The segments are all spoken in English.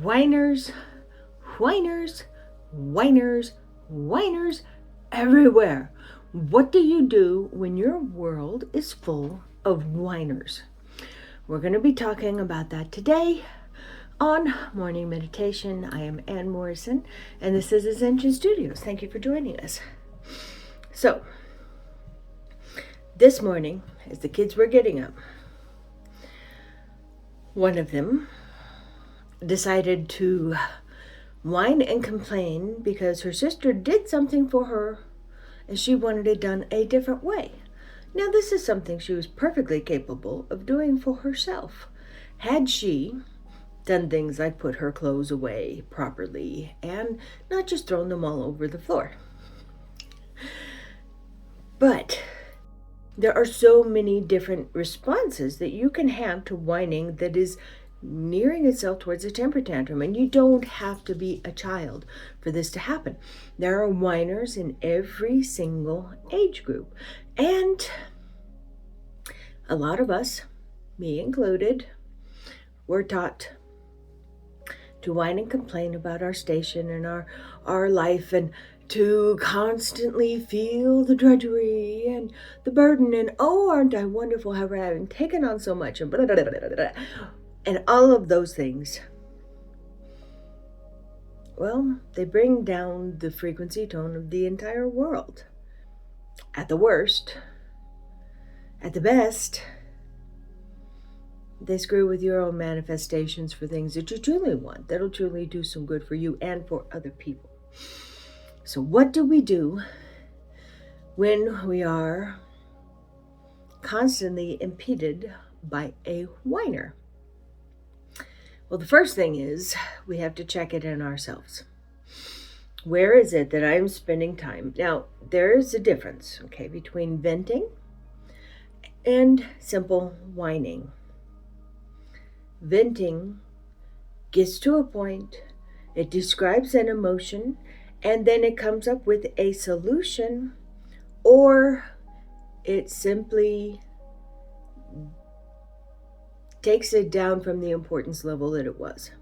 Whiners, whiners, whiners, whiners everywhere. What do you do when your world is full of whiners? We're going to be talking about that today on Morning Meditation. I am Ann Morrison, and this is Ascension Studios. Thank you for joining us. So, this morning, as the kids were getting up, one of them decided to whine and complain because her sister did something for her and she wanted it done a different way. Now, this is something she was perfectly capable of doing for herself. Had she done things like put her clothes away properly and not just thrown them all over the floor. But there are so many different responses that you can have to whining that is nearing itself towards a temper tantrum, and you don't have to be a child for this to happen. There are whiners in every single age group, and a lot of us, me included, were taught to whine and complain about our station and our life, and to constantly feel the drudgery and the burden, and oh, aren't I wonderful, have I taken on so much, and blah, blah, blah, blah, blah. And all of those things, well, they bring down the frequency tone of the entire world. At the worst, at the best, they screw with your own manifestations for things that you truly want, that'll truly do some good for you and for other people. So what do we do when we are constantly impeded by a whiner? Well, the first thing is we have to check it in ourselves. Where is it that I'm spending time? Now, there is a difference, okay, between venting and simple whining. Venting gets to a point, it describes an emotion, and then it comes up with a solution, or it simply takes it down from the importance level that it was.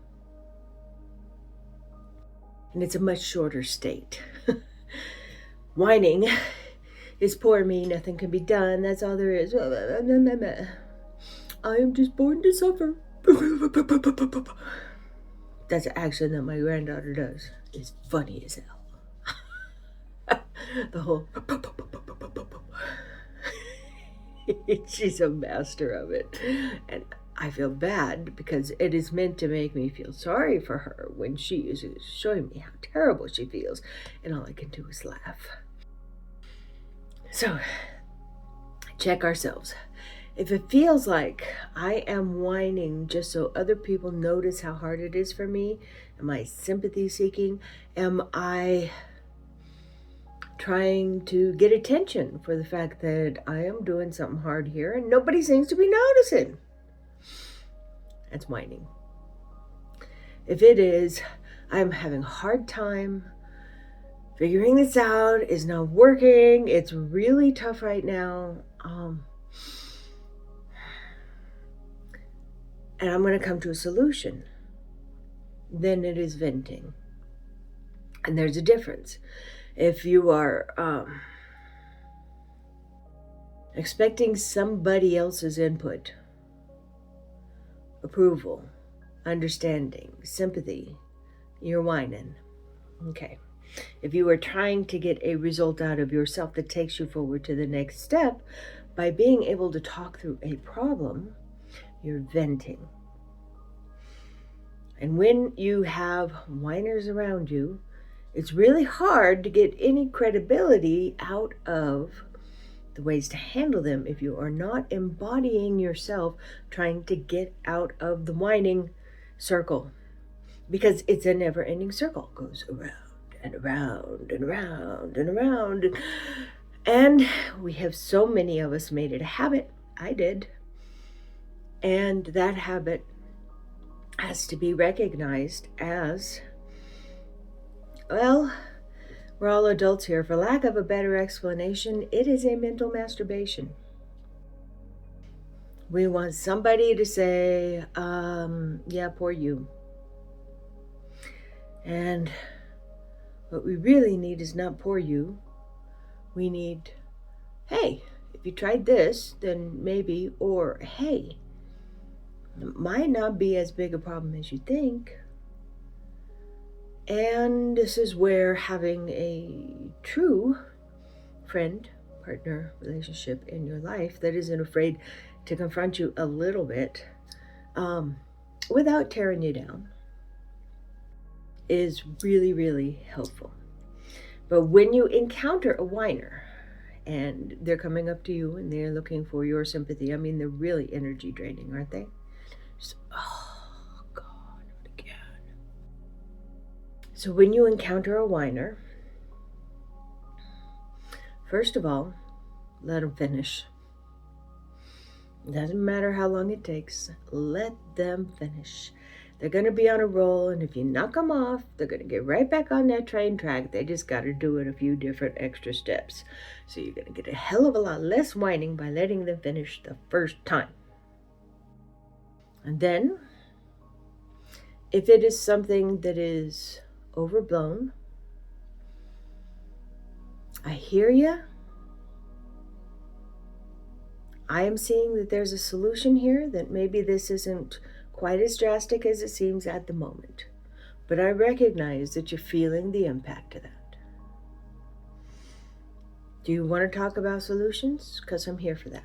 And it's a much shorter state. Whining is poor me, nothing can be done, that's all there is. I am just born to suffer. That's an action that my granddaughter does. It's funny as hell. The whole she's a master of it. And I feel bad because it is meant to make me feel sorry for her when she is showing me how terrible she feels, and all I can do is laugh. So, check ourselves. If it feels like I am whining just so other people notice how hard it is for me, am I sympathy seeking? Am I trying to get attention for the fact that I am doing something hard here and nobody seems to be noticing? That's whining. If it is, I'm having a hard time figuring this out, it's not working, it's really tough right now, and I'm going to come to a solution, then it is venting. And there's a difference. If you are expecting somebody else's input, approval, understanding, sympathy, you're whining. Okay. If you are trying to get a result out of yourself that takes you forward to the next step by being able to talk through a problem, you're venting. And when you have whiners around you, it's really hard to get any credibility out of the ways to handle them if you are not embodying yourself trying to get out of the whining circle. Because it's a never-ending circle. It goes around and around and around and around. And we have, so many of us, made it a habit. I did. And that habit has to be recognized as, well, we're all adults here. For lack of a better explanation, it is a mental masturbation. We want somebody to say, yeah, poor you. And what we really need is not poor you. We need, hey, if you tried this, then maybe, or hey, it might not be as big a problem as you think. And this is where having a true friend, partner, relationship in your life that isn't afraid to confront you a little bit without tearing you down is really, really helpful. But when you encounter a whiner and they're coming up to you and they're looking for your sympathy, I mean, they're really energy draining, aren't they? Just, oh, God, not again. So when you encounter a whiner, first of all, let them finish. Doesn't matter how long it takes. Let them finish. They're going to be on a roll, and if you knock them off, they're going to get right back on that train track. They just got to do it a few different extra steps. So you're going to get a hell of a lot less whining by letting them finish the first time. And then, if it is something that is overblown, I hear you. I am seeing that there's a solution here, that maybe this isn't quite as drastic as it seems at the moment. But I recognize that you're feeling the impact of that. Do you want to talk about solutions? Because I'm here for that.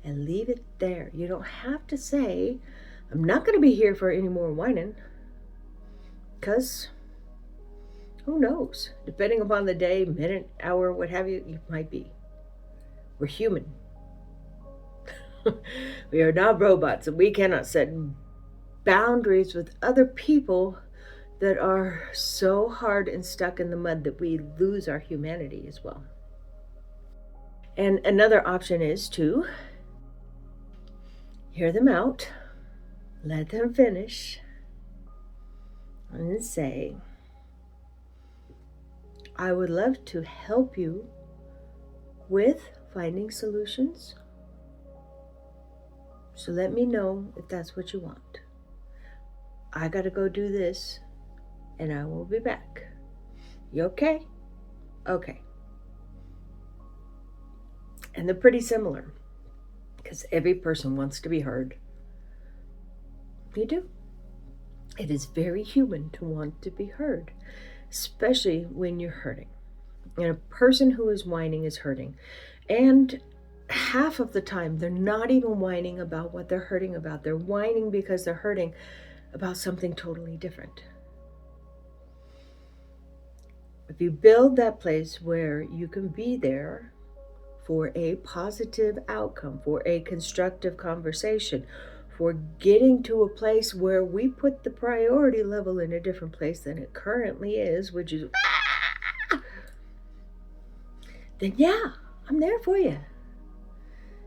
And leave it there. You don't have to say, I'm not going to be here for any more whining. Because who knows? Depending upon the day, minute, hour, what have you, you might be. We're human. We are not robots, and we cannot set boundaries with other people that are so hard and stuck in the mud that we lose our humanity as well. And another option is to hear them out, let them finish, and say, I would love to help you with finding solutions. So let me know if that's what you want. I gotta go do this, and I will be back. You okay? Okay. And they're pretty similar, because every person wants to be heard. You do. It is very human to want to be heard, especially when you're hurting. And a person who is whining is hurting. And half of the time, they're not even whining about what they're hurting about. They're whining because they're hurting about something totally different. If you build that place where you can be there for a positive outcome, for a constructive conversation, for getting to a place where we put the priority level in a different place than it currently is, which is, then yeah, I'm there for you.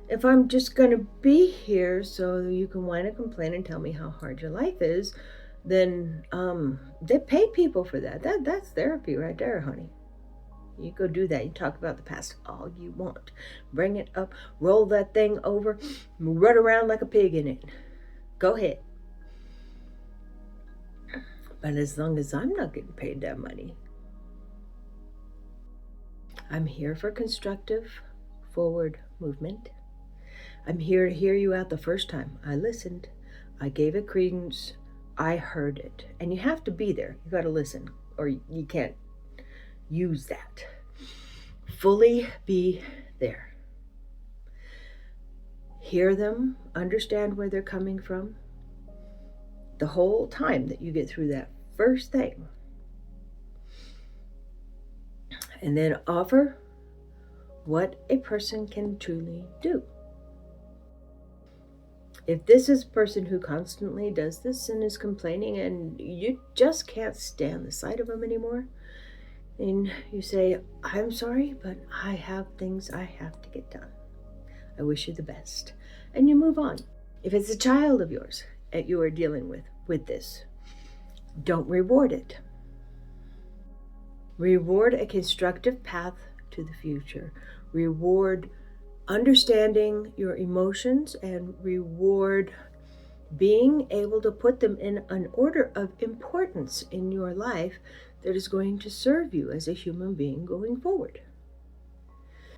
If I'm just going to be here so you can whine and complain and tell me how hard your life is, then they pay people for that. That's therapy right there, honey. You go do that. You talk about the past all you want. Bring it up, roll that thing over, run around like a pig in it. Go ahead. But as long as I'm not getting paid that money, I'm here for constructive forward movement. I'm here to hear you out the first time. I listened. I gave it credence. I heard it. And you have to be there. You got to listen, or you can't use that. Fully be there. Hear them, understand where they're coming from the whole time that you get through that first thing. And then offer what a person can truly do. If this is a person who constantly does this and is complaining and you just can't stand the sight of them anymore, and you say, I'm sorry, but I have things I have to get done. I wish you the best. And you move on. If it's a child of yours that you are dealing with this, don't reward it. Reward a constructive path to the future. Reward understanding your emotions and reward being able to put them in an order of importance in your life that is going to serve you as a human being going forward.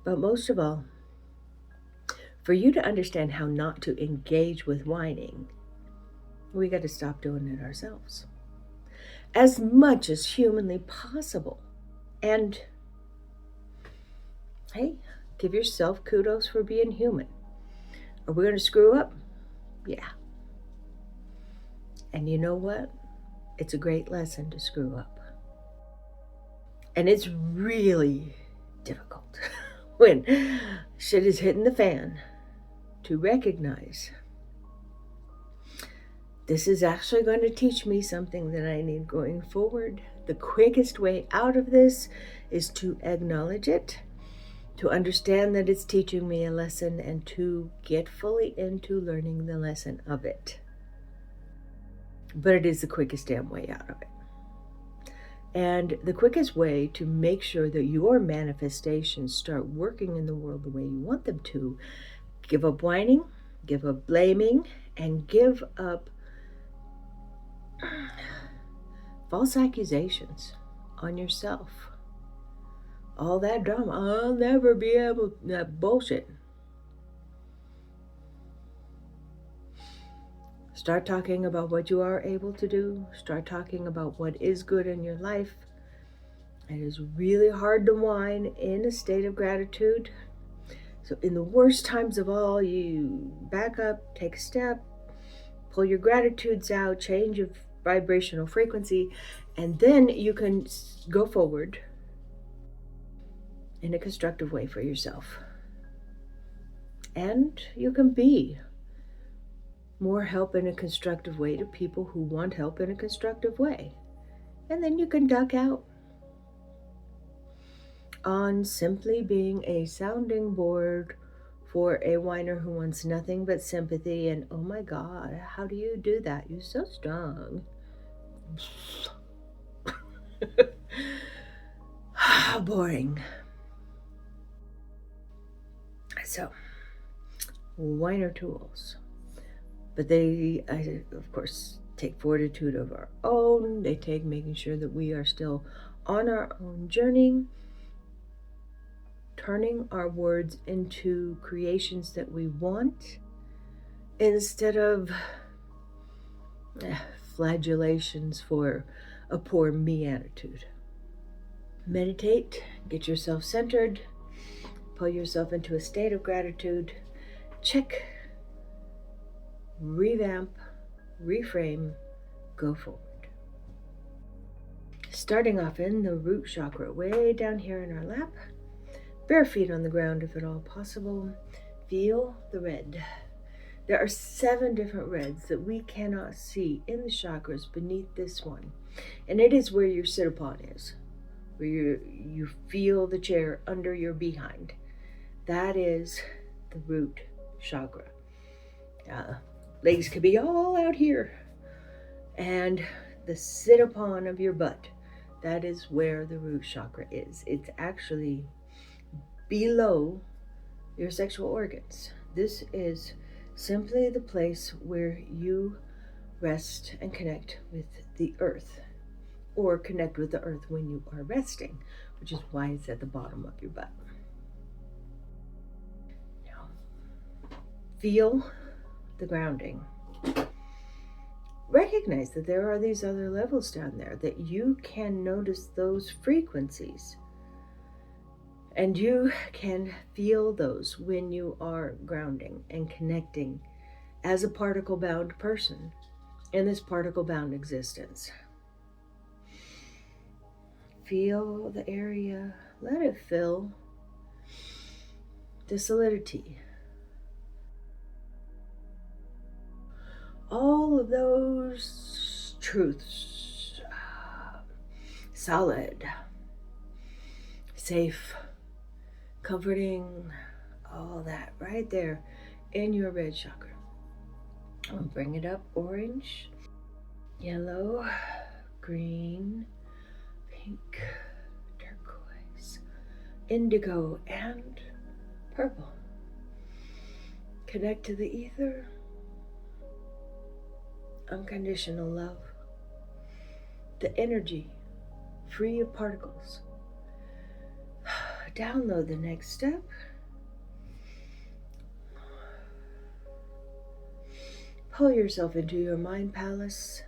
But most of all, for you to understand how not to engage with whining, we got to stop doing it ourselves as much as humanly possible. And hey, give yourself kudos for being human. Are we going to screw up? Yeah. And you know what? It's a great lesson to screw up. And it's really difficult when shit is hitting the fan to recognize this is actually going to teach me something that I need going forward. The quickest way out of this is to acknowledge it, to understand that it's teaching me a lesson, and to get fully into learning the lesson of it. But it is the quickest damn way out of it. And the quickest way to make sure that your manifestations start working in the world the way you want them to, give up whining, give up blaming, and give up false accusations on yourself. All that drama, I'll never be able, that bullshit. Start talking about what you are able to do. Start talking about what is good in your life. It is really hard to whine in a state of gratitude. So in the worst times of all, you back up, take a step, pull your gratitudes out, change your vibrational frequency, and then you can go forward in a constructive way for yourself. And you can be more help in a constructive way to people who want help in a constructive way. And then you can duck out on simply being a sounding board for a whiner who wants nothing but sympathy. And oh my God, how do you do that? You're so strong. Boring. So, whiner tools. But they, of course, take fortitude of our own. They take making sure that we are still on our own journey, turning our words into creations that we want instead of flagellations for a poor me attitude. Meditate, get yourself centered, pull yourself into a state of gratitude, check, revamp, reframe, go forward. Starting off in the root chakra, way down here in our lap, bare feet on the ground if at all possible. Feel the red. There are 7 different reds that we cannot see in the chakras beneath this one. And it is where your sit-upon is, where you feel the chair under your behind. That is the root chakra. Legs could be all out here. And the sit-upon of your butt, that is where the root chakra is. It's actually below your sexual organs. This is simply the place where you rest and connect with the earth, or connect with the earth when you are resting, which is why it's at the bottom of your butt. Now, feel the grounding. Recognize that there are these other levels down there, that you can notice those frequencies. And you can feel those when you are grounding and connecting as a particle-bound person in this particle-bound existence. Feel the area, let it fill the solidity. All of those truths, solid, safe, comforting, all that right there in your red chakra. I'll bring it up, orange, yellow, green, pink, turquoise, indigo, and purple. Connect to the ether. unconditional love, the energy free of particles. Download the next step. Pull yourself into your mind palace.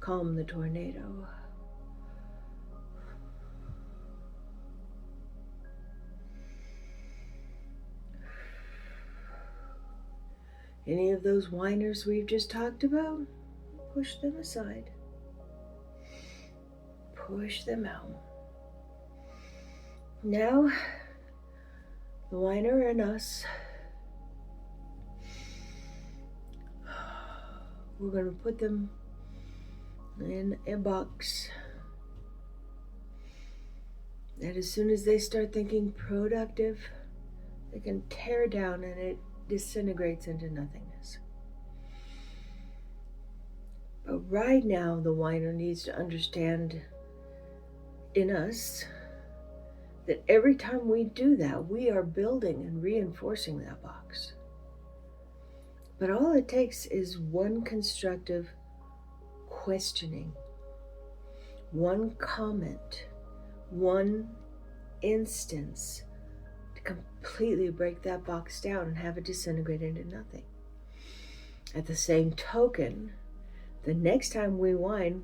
Calm the tornado. Any of those whiners we've just talked about, push them aside. Push them out. Now, the whiner and us, we're going to put them in a box that as soon as they start thinking productive, they can tear down and it disintegrates into nothingness. But right now, the whiner needs to understand in us that every time we do that, we are building and reinforcing that box. But all it takes is one constructive questioning, one comment, one instance to completely break that box down and have it disintegrate into nothing. At the same token, the next time we whine,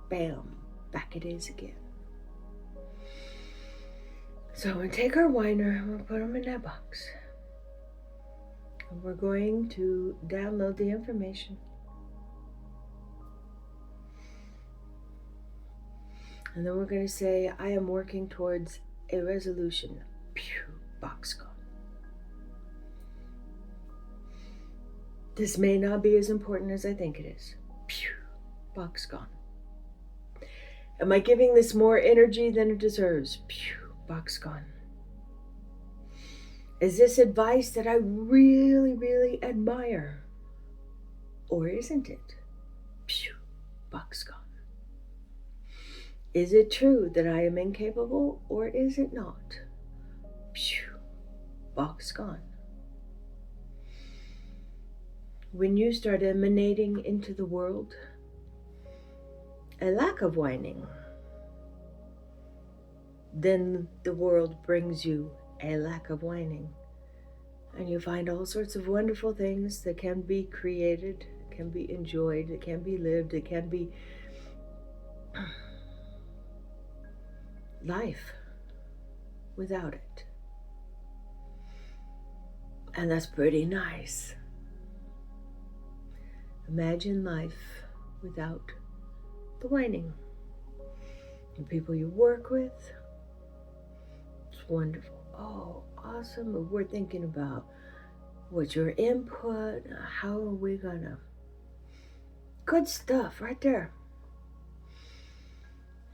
bam, back it is again. So we'll take our whiner and we'll put them in that box. And we're going to download the information. And then we're going to say, I am working towards a resolution. Pew, box gone. This may not be as important as I think it is. Pew, box gone. Am I giving this more energy than it deserves? Pew, box gone. Is this advice that I really, really admire? Or isn't it? Pew, box gone. Is it true that I am incapable or is it not? Pew, box gone. When you start emanating into the world a lack of whining, then the world brings you a lack of whining. And you find all sorts of wonderful things that can be created, can be enjoyed, it can be lived, it can be life without it. And that's pretty nice. Imagine life without the whining. The people you work with, it's wonderful. Oh, awesome. We're thinking about what's your input, how are we gonna... Good stuff right there.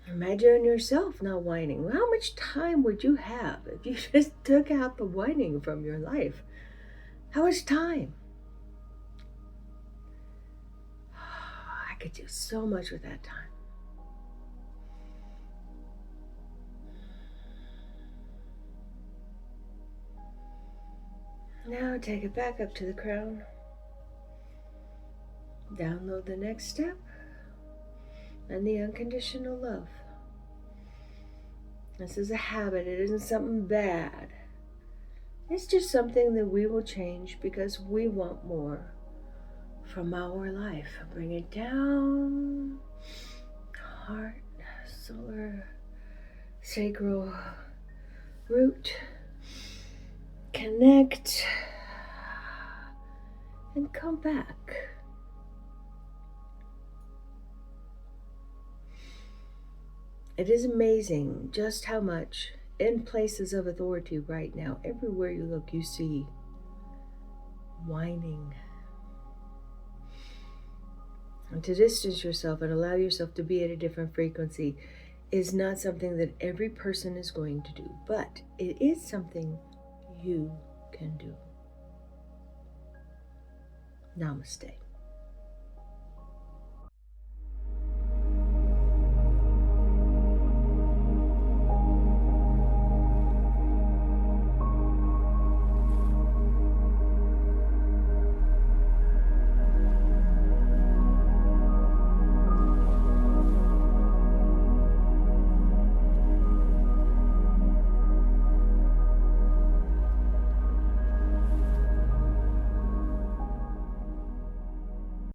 Imagine yourself not whining. Well, how much time would you have if you just took out the whining from your life? How much time? I could do so much with that time. Now take it back up to the crown. Download the next step and the unconditional love. This is a habit. It isn't something bad. It's just something that we will change because we want more from our life. Bring it down. Heart, solar, sacral root. Connect. And come back. It is amazing just how much in places of authority right now, everywhere you look, you see whining. And to distance yourself and allow yourself to be at a different frequency is not something that every person is going to do, but it is something you can do. Namaste.